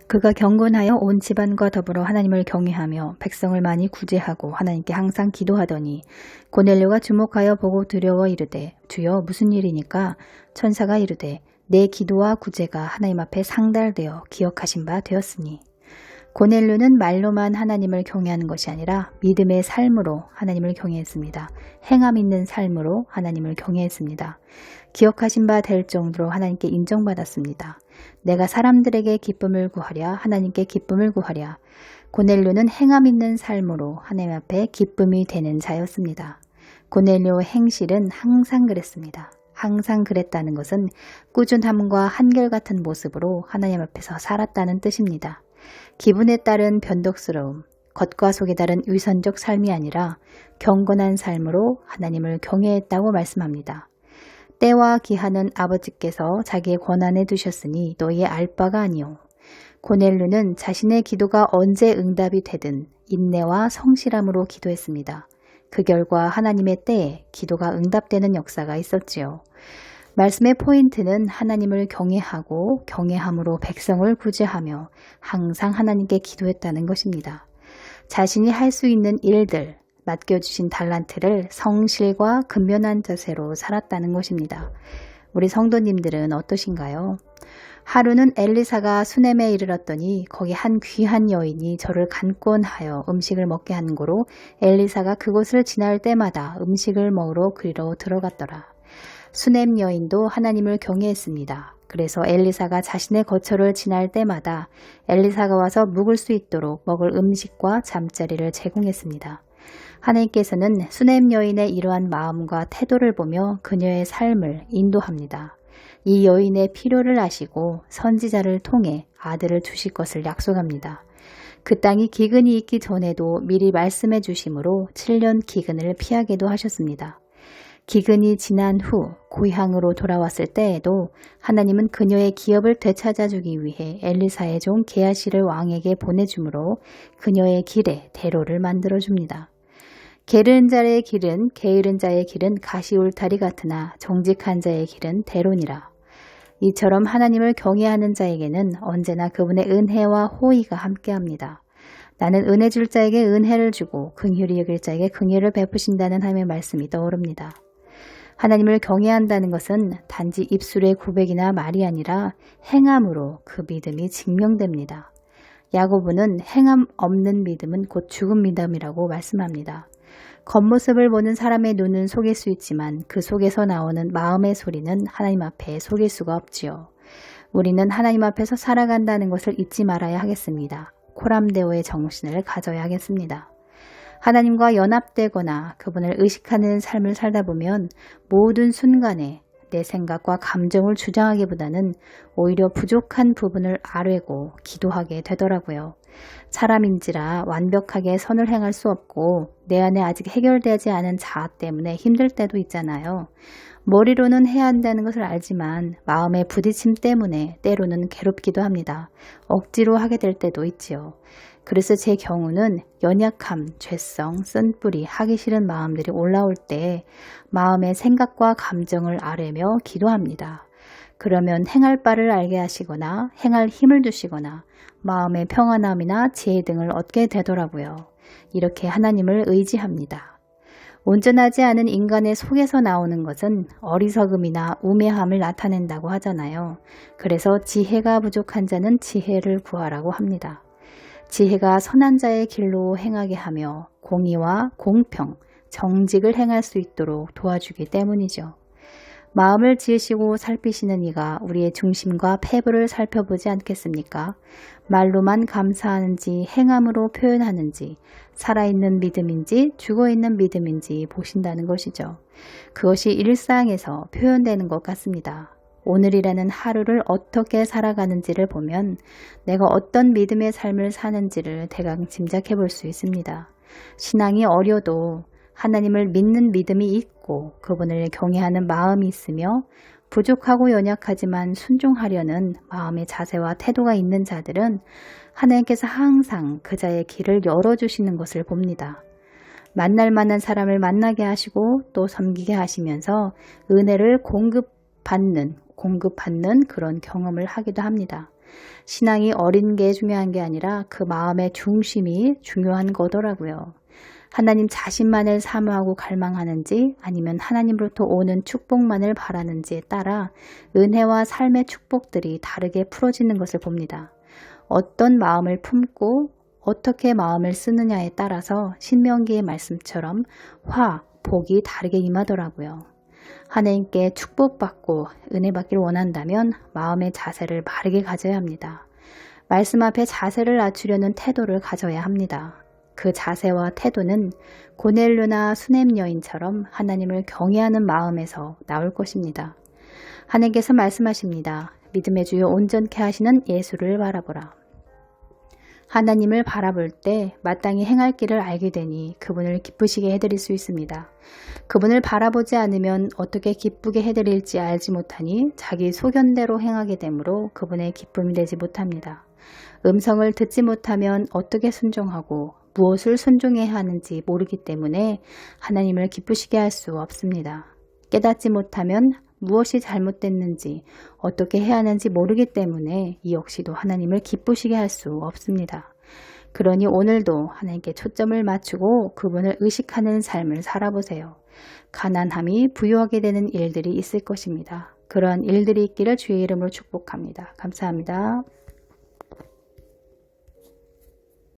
그가 경건하여 온 집안과 더불어 하나님을 경외하며 백성을 많이 구제하고 하나님께 항상 기도하더니 고넬료가 주목하여 보고 두려워 이르되 주여 무슨 일이니까? 천사가 이르되 내 기도와 구제가 하나님 앞에 상달되어 기억하신 바 되었으니. 고넬료는 말로만 하나님을 경외하는 것이 아니라 믿음의 삶으로 하나님을 경외했습니다. 행함 있는 삶으로 하나님을 경외했습니다. 기억하신 바 될 정도로 하나님께 인정받았습니다. 내가 사람들에게 기쁨을 구하랴 하나님께 기쁨을 구하랴. 고넬료는 행함 있는 삶으로 하나님 앞에 기쁨이 되는 자였습니다. 고넬료의 행실은 항상 그랬습니다. 항상 그랬다는 것은 꾸준함과 한결같은 모습으로 하나님 앞에서 살았다는 뜻입니다. 기분에 따른 변덕스러움, 겉과 속에 다른 위선적 삶이 아니라 경건한 삶으로 하나님을 경외했다고 말씀합니다. 때와 기한은 아버지께서 자기의 권한에 두셨으니 너희의 알 바가 아니오. 고넬료는 자신의 기도가 언제 응답이 되든 인내와 성실함으로 기도했습니다. 그 결과 하나님의 때에 기도가 응답되는 역사가 있었지요. 말씀의 포인트는 하나님을 경외하고 경외함으로 백성을 구제하며 항상 하나님께 기도했다는 것입니다. 자신이 할 수 있는 일들, 맡겨주신 달란트를 성실과 근면한 자세로 살았다는 것입니다. 우리 성도님들은 어떠신가요? 하루는 엘리사가 수넴에 이르렀더니 거기 한 귀한 여인이 저를 간권하여 음식을 먹게 한 고로 엘리사가 그곳을 지날 때마다 음식을 먹으러 그리로 들어갔더라. 수넴 여인도 하나님을 경외했습니다. 그래서 엘리사가 자신의 거처를 지날 때마다 엘리사가 와서 묵을 수 있도록 먹을 음식과 잠자리를 제공했습니다. 하나님께서는 수넴 여인의 이러한 마음과 태도를 보며 그녀의 삶을 인도합니다. 이 여인의 필요를 아시고 선지자를 통해 아들을 주실 것을 약속합니다. 그 땅이 기근이 있기 전에도 미리 말씀해 주심으로 7년 기근을 피하게도 하셨습니다. 기근이 지난 후 고향으로 돌아왔을 때에도 하나님은 그녀의 기업을 되찾아주기 위해 엘리사의 종 게하시를 왕에게 보내주므로 그녀의 길에 대로를 만들어줍니다. 게으른 자의 길은 게으른 자의 길은 가시울타리 같으나 정직한 자의 길은 대로니라. 이처럼 하나님을 경외하는 자에게는 언제나 그분의 은혜와 호의가 함께합니다. 나는 은혜 줄 자에게 은혜를 주고 긍휼히 여길 자에게 긍휼을 베푸신다는 하나님의 말씀이 떠오릅니다. 하나님을 경외한다는 것은 단지 입술의 고백이나 말이 아니라 행함으로 그 믿음이 증명됩니다. 야고보는 행함 없는 믿음은 곧 죽은 믿음이라고 말씀합니다. 겉모습을 보는 사람의 눈은 속일 수 있지만 그 속에서 나오는 마음의 소리는 하나님 앞에 속일 수가 없지요. 우리는 하나님 앞에서 살아간다는 것을 잊지 말아야 하겠습니다. 코람데오의 정신을 가져야 하겠습니다. 하나님과 연합되거나 그분을 의식하는 삶을 살다 보면 모든 순간에 내 생각과 감정을 주장하기보다는 오히려 부족한 부분을 아뢰고 기도하게 되더라고요. 사람인지라 완벽하게 선을 행할 수 없고 내 안에 아직 해결되지 않은 자아 때문에 힘들 때도 있잖아요. 머리로는 해야 한다는 것을 알지만 마음의 부딪힘 때문에 때로는 괴롭기도 합니다. 억지로 하게 될 때도 있지요. 그래서 제 경우는 연약함, 죄성, 쓴뿌리, 하기 싫은 마음들이 올라올 때 마음의 생각과 감정을 아뢰며 기도합니다. 그러면 행할 바를 알게 하시거나 행할 힘을 주시거나 마음의 평안함이나 지혜 등을 얻게 되더라고요. 이렇게 하나님을 의지합니다. 온전하지 않은 인간의 속에서 나오는 것은 어리석음이나 우매함을 나타낸다고 하잖아요. 그래서 지혜가 부족한 자는 지혜를 구하라고 합니다. 지혜가 선한 자의 길로 행하게 하며 공의와 공평, 정직을 행할 수 있도록 도와주기 때문이죠. 마음을 지으시고 살피시는 이가 우리의 중심과 패부를 살펴보지 않겠습니까? 말로만 감사하는지 행함으로 표현하는지 살아있는 믿음인지 죽어있는 믿음인지 보신다는 것이죠. 그것이 일상에서 표현되는 것 같습니다. 오늘이라는 하루를 어떻게 살아가는지를 보면 내가 어떤 믿음의 삶을 사는지를 대강 짐작해 볼 수 있습니다. 신앙이 어려도 하나님을 믿는 믿음이 있고 그분을 경외하는 마음이 있으며 부족하고 연약하지만 순종하려는 마음의 자세와 태도가 있는 자들은 하나님께서 항상 그 자의 길을 열어주시는 것을 봅니다. 만날 만한 사람을 만나게 하시고 또 섬기게 하시면서 은혜를 공급받는 공급받는 그런 경험을 하기도 합니다. 신앙이 어린 게 중요한 게 아니라 그 마음의 중심이 중요한 거더라고요. 하나님 자신만을 사모하고 갈망하는지 아니면 하나님으로부터 오는 축복만을 바라는지에 따라 은혜와 삶의 축복들이 다르게 풀어지는 것을 봅니다. 어떤 마음을 품고 어떻게 마음을 쓰느냐에 따라서 신명기의 말씀처럼 복이 다르게 임하더라고요. 하나님께 축복받고 은혜 받기를 원한다면 마음의 자세를 바르게 가져야 합니다. 말씀 앞에 자세를 낮추려는 태도를 가져야 합니다. 그 자세와 태도는 고넬료나 수넴 여인처럼 하나님을 경외하는 마음에서 나올 것입니다. 하나님께서 말씀하십니다. 믿음의 주요 온전케 하시는 예수를 바라보라. 하나님을 바라볼 때 마땅히 행할 길을 알게 되니 그분을 기쁘시게 해드릴 수 있습니다. 그분을 바라보지 않으면 어떻게 기쁘게 해드릴지 알지 못하니 자기 소견대로 행하게 되므로 그분의 기쁨이 되지 못합니다. 음성을 듣지 못하면 어떻게 순종하고 무엇을 순종해야 하는지 모르기 때문에 하나님을 기쁘시게 할 수 없습니다. 깨닫지 못하면 무엇이 잘못됐는지 어떻게 해야 하는지 모르기 때문에 이 역시도 하나님을 기쁘시게 할 수 없습니다. 그러니 오늘도 하나님께 초점을 맞추고 그분을 의식하는 삶을 살아보세요. 가난함이 부유하게 되는 일들이 있을 것입니다. 그러한 일들이 있기를 주의 이름으로 축복합니다. 감사합니다.